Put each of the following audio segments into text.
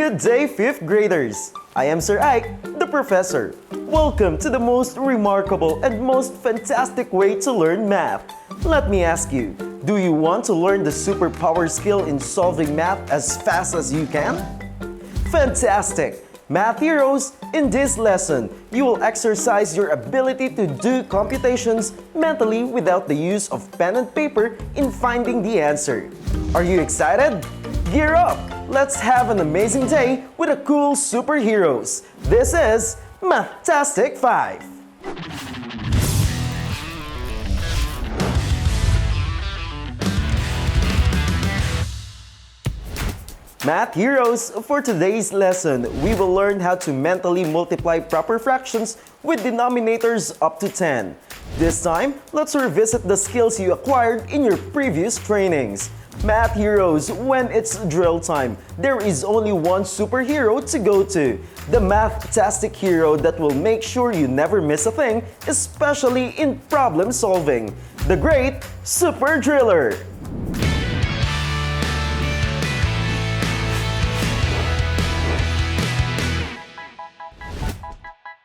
Good day, 5th graders! I am Sir Ike, the professor. Welcome to the most remarkable and most fantastic way to learn math. Let me ask you, do you want to learn the superpower skill in solving math as fast as you can? Fantastic! Math heroes, in this lesson, you will exercise your ability to do computations mentally without the use of pen and paper in finding the answer. Are you excited? Gear up! Let's have an amazing day with the cool superheroes. This is Mathtastic 5. Math heroes, for today's lesson, we will learn how to mentally multiply proper fractions with denominators up to 10. This time, let's revisit the skills you acquired in your previous trainings. Math heroes, when it's drill time, there is only one superhero to go to. The Mathtastic hero that will make sure you never miss a thing, especially in problem solving. The great Super Driller.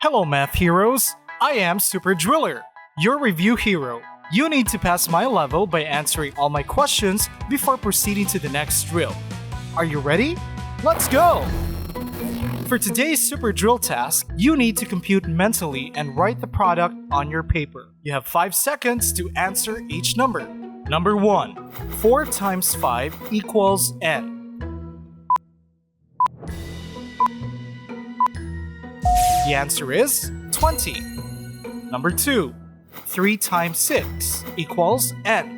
Hello Math Heroes! I am Super Driller, your review hero. You need to pass my level by answering all my questions before proceeding to the next drill. Are you ready? Let's go! For today's Super Drill task, you need to compute mentally and write the product on your paper. You have 5 seconds to answer each number. Number 1. 4 times 5 equals n. The answer is 20. Number 2. 3 times 6 equals n.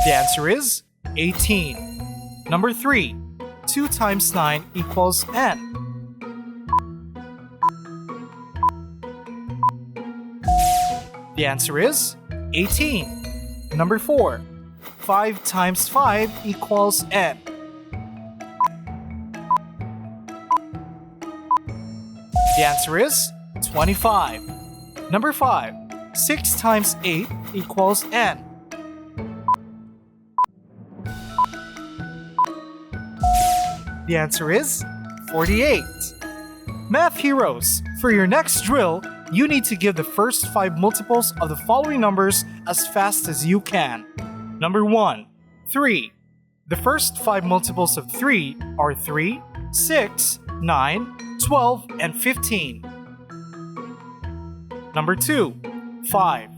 The answer is 18. Number 3. 2 times 9 equals n. The answer is 18. Number 4. 5 times 5 equals n. The answer is 25. Number 5. 6 times 8 equals n. The answer is 48. Math heroes, for your next drill, you need to give the first 5 multiples of the following numbers as fast as you can. Number 1. 3. The first 5 multiples of 3 are 3, 6, 9, 12, and 15. Number 2. 5.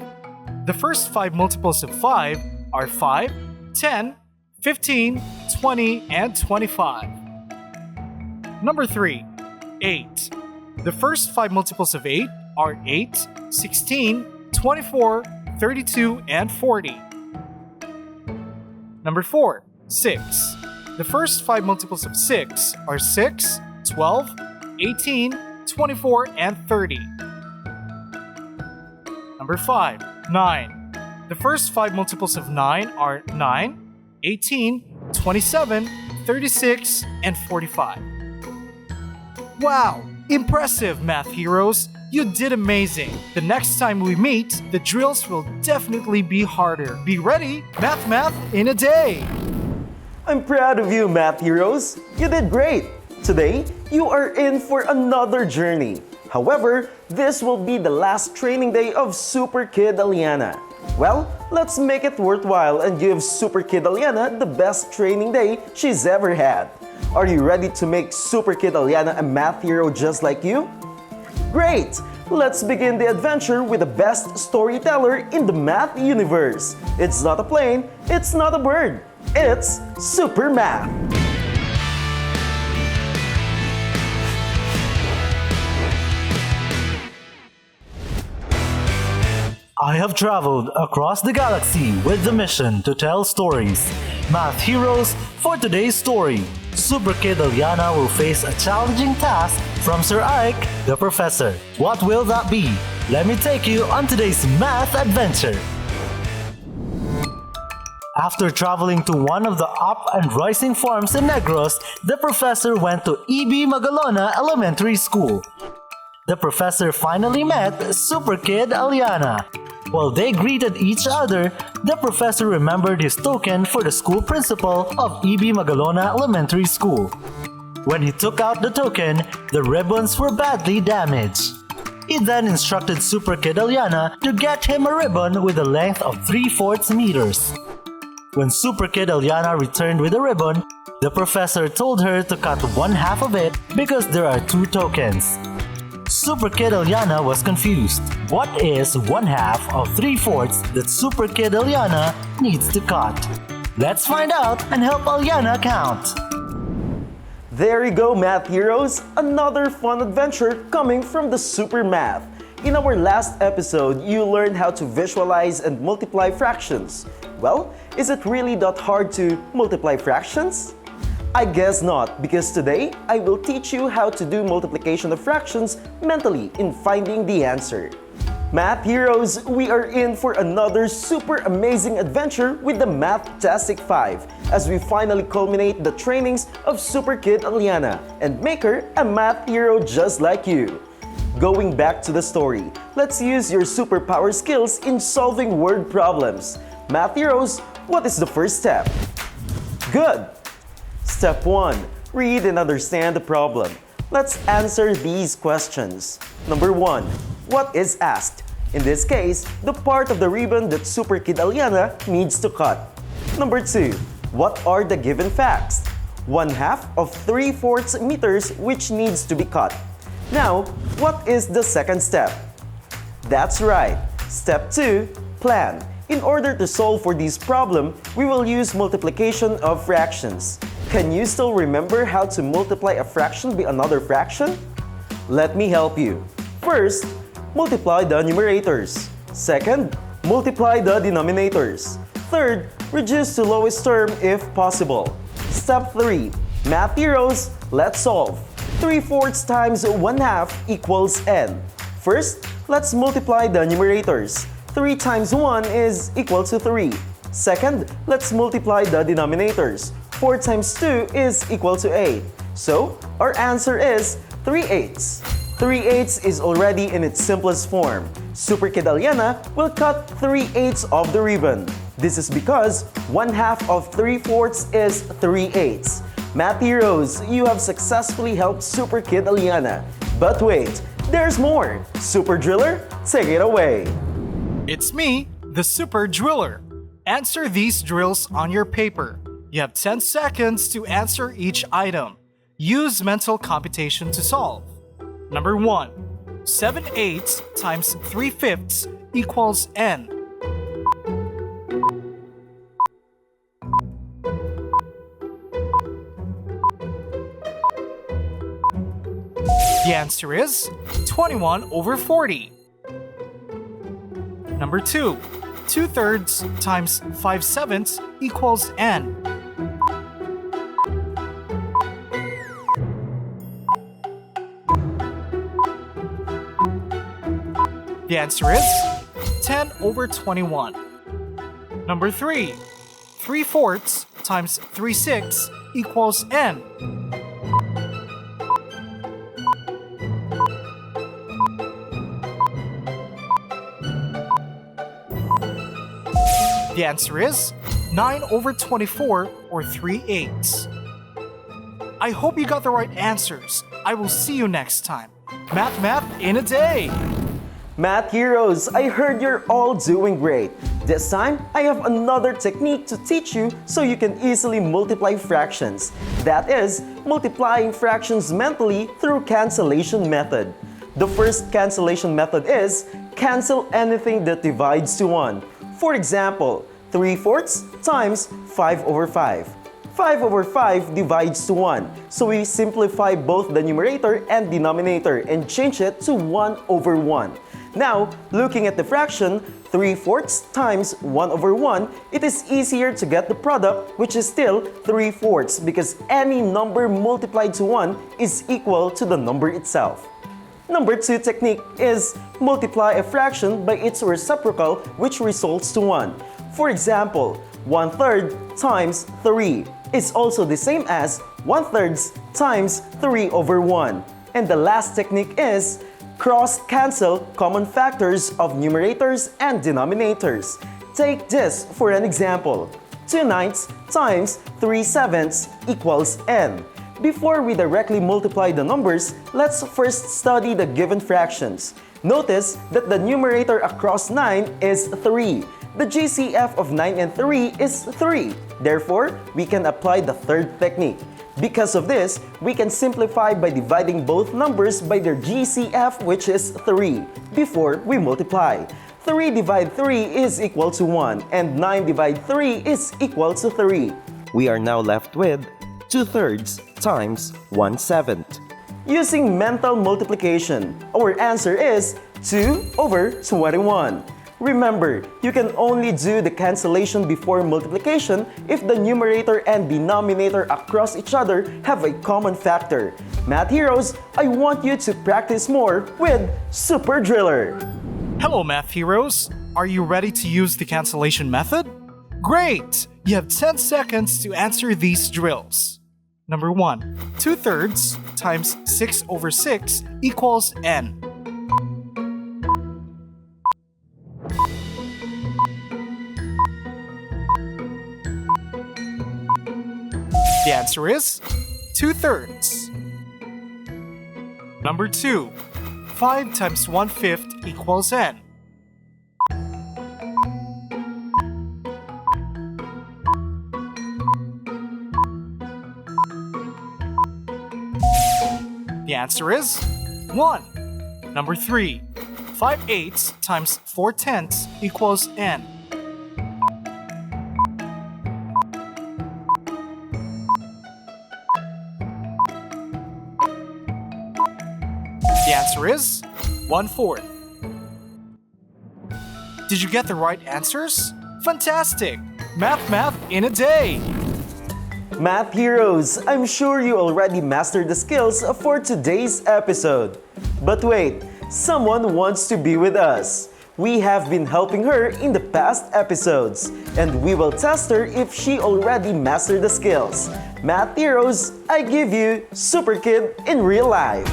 The first 5 multiples of 5 are 5, 10, 15, 20, and 25. Number 3. 8. The first 5 multiples of 8 are 8, 16, 24, 32, and 40. Number 4. 6. The first 5 multiples of 6 are 6, 12, 18, 24, and 30. Number 5. 9. The first 5 multiples of 9 are 9, 18, 27, 36, and 45. Wow! Impressive, Math heroes! You did amazing! The next time we meet, the drills will definitely be harder. Be ready! Math in a day! I'm proud of you, Math heroes! You did great! Today, you are in for another journey. However, this will be the last training day of Super Kid Aliana. Well, let's make it worthwhile and give Super Kid Aliana the best training day she's ever had. Are you ready to make Super Kid Aliana a math hero just like you? Great! Let's begin the adventure with the best storyteller in the math universe. It's not a plane, it's not a bird, it's Super Math! I have traveled across the galaxy with the mission to tell stories. Math heroes, for today's story, Super Kid Aliana will face a challenging task from Sir Ike, the professor. What will that be? Let me take you on today's math adventure. After traveling to one of the up and rising farms in Negros, the professor went to E.B. Magalona Elementary School. The professor finally met Super Kid Aliana. While they greeted each other, the professor remembered his token for the school principal of E.B. Magalona Elementary School. When he took out the token, the ribbons were badly damaged. He then instructed Super Kid Aliana to get him a ribbon with a length of 3/4 meters. When Super Kid Aliana returned with the ribbon, the professor told her to cut 1/2 of it because there are 2 tokens. Super Kid Aliana was confused. What is 1/2 of 3/4 that Super Kid Aliana needs to cut? Let's find out and help Aliana count. There you go, Math Heroes! Another fun adventure coming from the Super Math. In our last episode, you learned how to visualize and multiply fractions. Well, is it really that hard to multiply fractions? I guess not, because today I will teach you how to do multiplication of fractions mentally in finding the answer. Math Heroes, we are in for another super amazing adventure with the Mathtastic 5 as we finally culminate the trainings of Super Kid Aliana and make her a math hero just like you. Going back to the story, let's use your superpower skills in solving word problems. Math Heroes, what is the first step? Good! Step 1. Read and understand the problem. Let's answer these questions. Number 1. What is asked? In this case, the part of the ribbon that Super Kid Aliana needs to cut. Number 2. What are the given facts? 1/2 of 3/4 meters which needs to be cut. Now, what is the second step? That's right. Step 2. Plan. In order to solve for this problem, we will use multiplication of fractions. Can you still remember how to multiply a fraction by another fraction? Let me help you. First, multiply the numerators. Second, multiply the denominators. Third, reduce to lowest term if possible. Step 3. Math Heroes, let's solve. 3/4 times 1/2 equals n. First, let's multiply the numerators. 3 times 1 is equal to 3. Second, let's multiply the denominators. 4 times 2 is equal to 8. So, our answer is 3/8. 3/8 is already in its simplest form. Super Kid Aliana will cut 3/8 of the ribbon. This is because 1/2 of 3/4 is 3/8. Math Heroes, you have successfully helped Super Kid Aliana. But wait, there's more! Super Driller, take it away! It's me, the Super Driller. Answer these drills on your paper. You have 10 seconds to answer each item. Use mental computation to solve. Number 1. 7/8 times 3/5 equals n. The answer is 21/40. Number 2. 2/3 times 5/7 equals n. The answer is 10/21. Number 3. 3/4 times 3/6 equals n. The answer is 9/24 or 3/8. I hope you got the right answers. I will see you next time. Math in a day! Math Heroes, I heard you're all doing great. This time, I have another technique to teach you so you can easily multiply fractions. That is, multiplying fractions mentally through cancellation method. The first cancellation method is cancel anything that divides to 1. For example, 3/4 times 5/5. 5/5 divides to 1, so we simplify both the numerator and denominator and change it to 1/1. Now, looking at the fraction, 3/4 times 1/1, it is easier to get the product, which is still 3/4 because any number multiplied to 1 is equal to the number itself. Number 2 technique is multiply a fraction by its reciprocal, which results to 1. For example, 1/3 times 3 is also the same as 1/3 times 3/1. And the last technique is Cross-cancel common factors of numerators and denominators. Take this for an example. 2/9 times 3/7 equals n. Before we directly multiply the numbers, let's first study the given fractions. Notice that the numerator across 9 is 3. The GCF of 9 and 3 is 3. Therefore, we can apply the third technique. Because of this, we can simplify by dividing both numbers by their GCF, which is 3, before we multiply. 3 divide 3 is equal to 1, and 9 divide 3 is equal to 3. We are now left with 2/3 times 1/7. Using mental multiplication, our answer is 2/21. Remember, you can only do the cancellation before multiplication if the numerator and denominator across each other have a common factor. Math heroes, I want you to practice more with Super Driller. Hello, math heroes! Are you ready to use the cancellation method? Great! You have 10 seconds to answer these drills. Number 1. 2/3 times 6/6 equals n. The answer is 2/3. Number 2. 5 times 1/5 equals n. The answer is 1. Number 3. 5/8 times 4/10 equals n. The answer is 1/4. Did you get the right answers? Fantastic! Math in a day! Math heroes, I'm sure you already mastered the skills for today's episode. But wait, someone wants to be with us. We have been helping her in the past episodes, and we will test her if she already mastered the skills. Math heroes, I give you Super Kid in real life.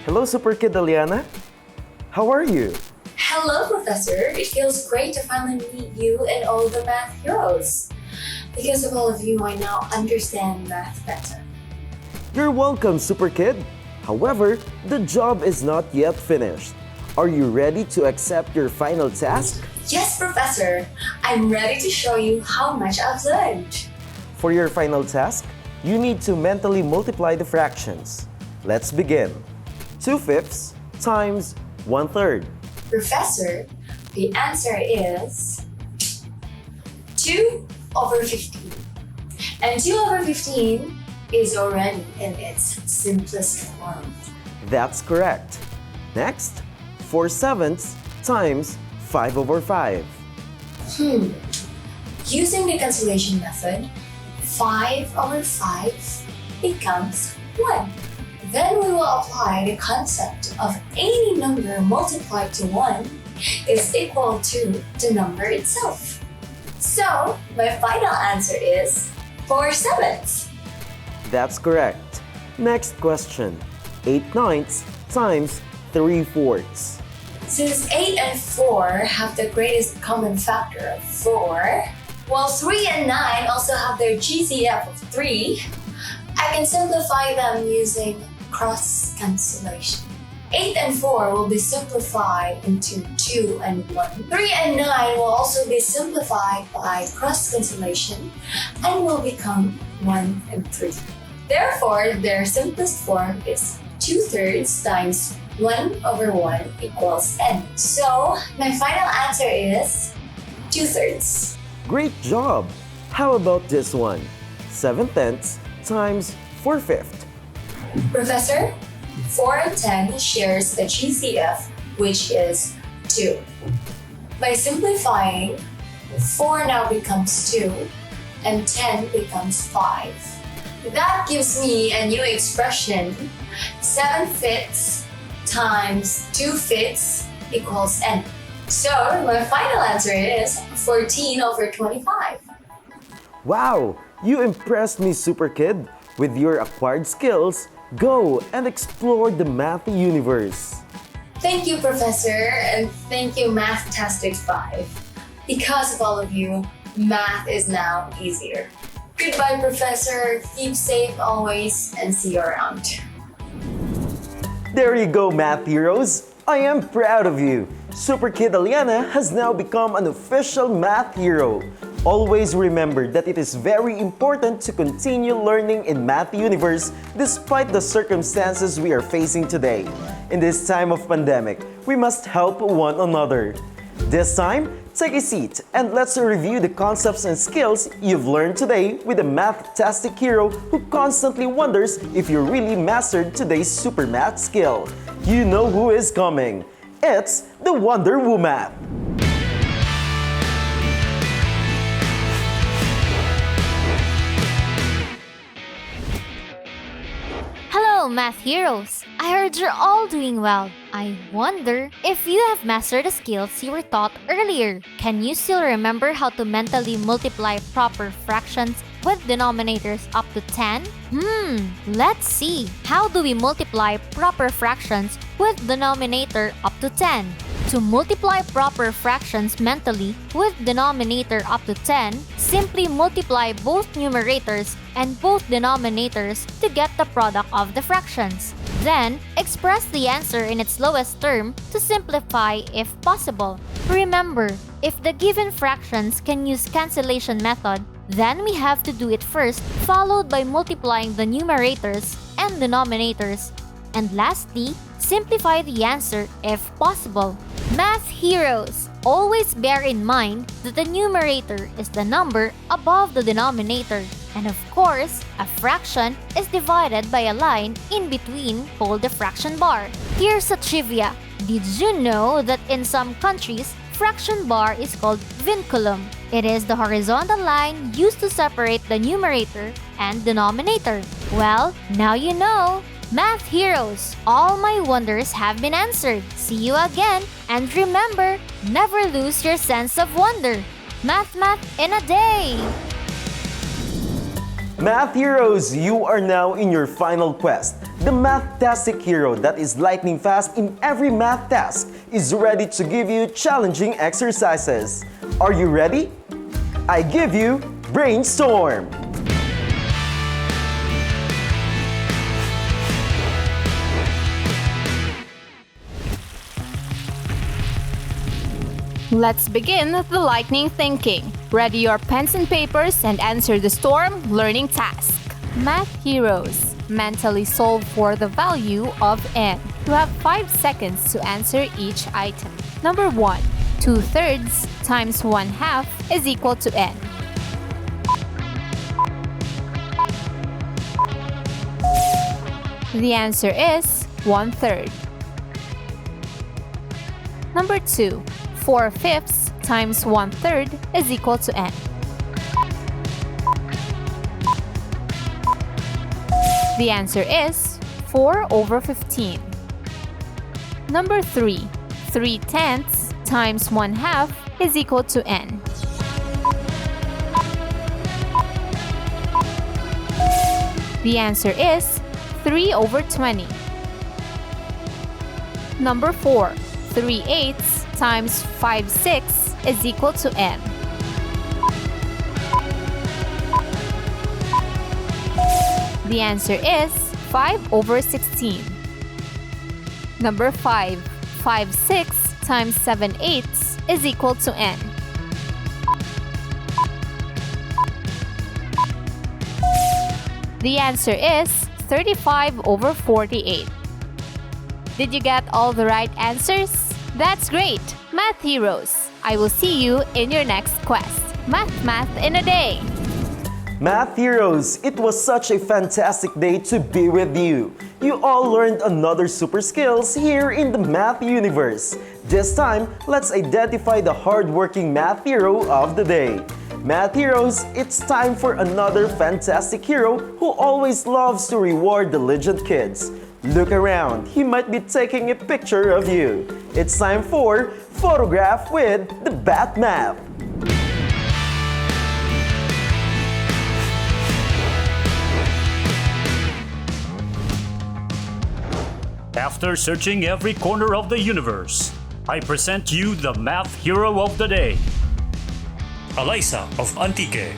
Hello, Super Kid Aliana. How are you? Hello, Professor. It feels great to finally meet you and all the math heroes. Because of all of you, I now understand math better. You're welcome, Super Kid. However, the job is not yet finished. Are you ready to accept your final task? Yes, Professor. I'm ready to show you how much I've learned. For your final task, you need to mentally multiply the fractions. Let's begin. 2/5 times 1/3. Professor, the answer is 2/15. And 2/15 is already in its simplest form. That's correct. Next, 4/7 times 5/5. Using the cancellation method, 5/5 becomes 1. Then we will apply the concept of any number multiplied to 1 is equal to the number itself. So, my final answer is 4/7. That's correct. Next question. 8/9 times 3/4. Since 8 and 4 have the greatest common factor of 4, while 3 and 9 also have their GCF of 3, I can simplify them using cross-cancellation. 8 and 4 will be simplified into 2 and 1. 3 and 9 will also be simplified by cross-cancellation and will become 1 and 3. Therefore, their simplest form is 2/3 times 1/1 equals n. So, my final answer is 2/3. Great job! How about this one? 7/10 times 4/5. Professor, 4 and 10 shares a GCF, which is 2. By simplifying, 4 now becomes 2, and 10 becomes 5. That gives me a new expression, 7/5 times 2/5 equals n. So, my final answer is 14/25. Wow! You impressed me, Super Kid. With your acquired skills, go and explore the math universe. Thank you, Professor, and thank you, Mathtastic 5. Because of all of you, math is now easier. Goodbye, Professor. Keep safe always, and see you around. There you go, math heroes! I am proud of you! Super Kid Aliana has now become an official math hero. Always remember that it is very important to continue learning in Math Universe despite the circumstances we are facing today. In this time of pandemic, we must help one another. This time, take a seat and let's review the concepts and skills you've learned today with a math-tastic hero who constantly wonders if you really mastered today's super math skill. You know who is coming. It's the Wonder Woman. Hello, math heroes! I heard you're all doing well. I wonder if you have mastered the skills you were taught earlier. Can you still remember how to mentally multiply proper fractions with denominators up to 10? Let's see. How do we multiply proper fractions with denominator up to 10? To multiply proper fractions mentally with denominator up to 10, simply multiply both numerators and both denominators to get the product of the fractions. Then, express the answer in its lowest term to simplify if possible. Remember, if the given fractions can use cancellation method, then we have to do it first, followed by multiplying the numerators and denominators. And lastly, simplify the answer if possible. Math heroes, always bear in mind that the numerator is the number above the denominator. And of course, a fraction is divided by a line in between hold the fraction bar. Here's a trivia. Did you know that in some countries, fraction bar is called vinculum? It is the horizontal line used to separate the numerator and denominator. Well, now you know. Math heroes, all my wonders have been answered. See you again, and remember, never lose your sense of wonder. Math in a day! Math heroes, you are now in your final quest. The math-tastic hero that is lightning fast in every math task is ready to give you challenging exercises. Are you ready? I give you Brainstorm! Let's begin the lightning thinking. Ready your pens and papers and answer the storm learning task. Math heroes, mentally solve for the value of n. You have 5 seconds to answer each item. Number 1. 2/3 times 1/2 is equal to n. The answer is 1/3. Number 2. 4/5 times 1/3 is equal to n. The answer is 4/15. Number 3. 3/10 times 1/2 is equal to n. The answer is 3/20. Number 4. 3/8 times 5/6 is equal to n. The answer is 5/16. Number 5. 5/6 times 7/8 is equal to n. The answer is 35/48. Did you get all the right answers? That's great! Math heroes, I will see you in your next quest. Math in a day! Math heroes, it was such a fantastic day to be with you. You all learned another super skills here in the Math Universe. This time, let's identify the hardworking math hero of the day. Math heroes, it's time for another fantastic hero who always loves to reward diligent kids. Look around, he might be taking a picture of you. It's time for Photograph with the Bat Map. After searching every corner of the universe, I present you the math hero of the day, Eliza of Antique.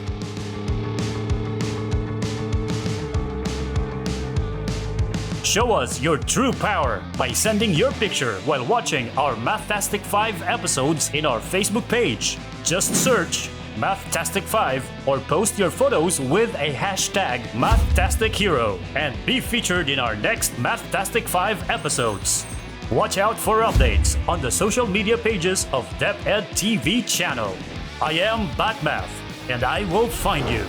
Show us your true power by sending your picture while watching our Mathtastic 5 episodes in our Facebook page. Just search Mathtastic 5 or post your photos with a hashtag MathtasticHero and be featured in our next Mathtastic 5 episodes. Watch out for updates on the social media pages of DepEd TV channel. I am Batmath and I will find you.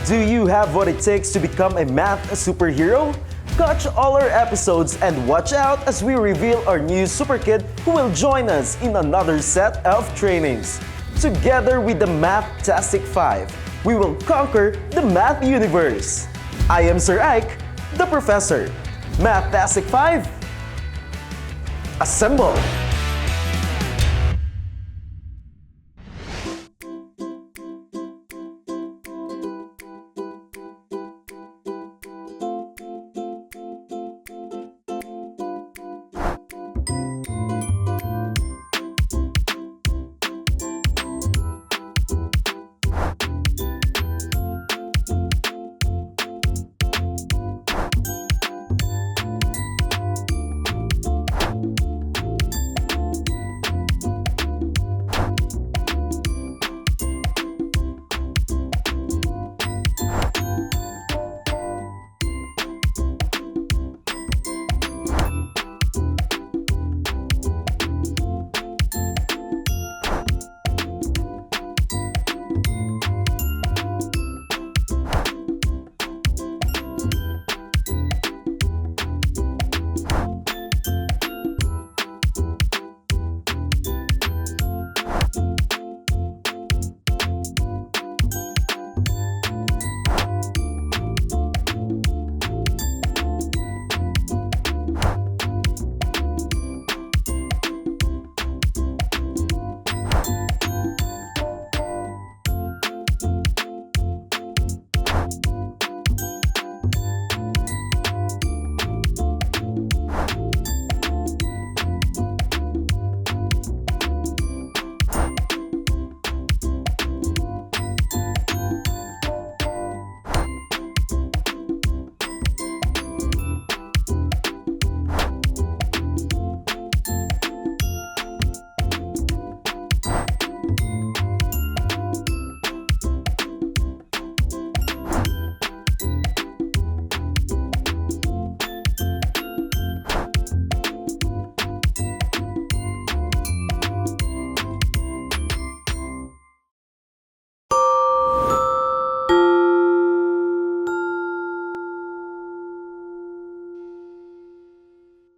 Do you have what it takes to become a math superhero? Catch all our episodes and watch out as we reveal our new Super Kid who will join us in another set of trainings. Together with the Mathtastic 5, we will conquer the math universe. I am Sir Ike, the Professor. Mathtastic 5, assemble!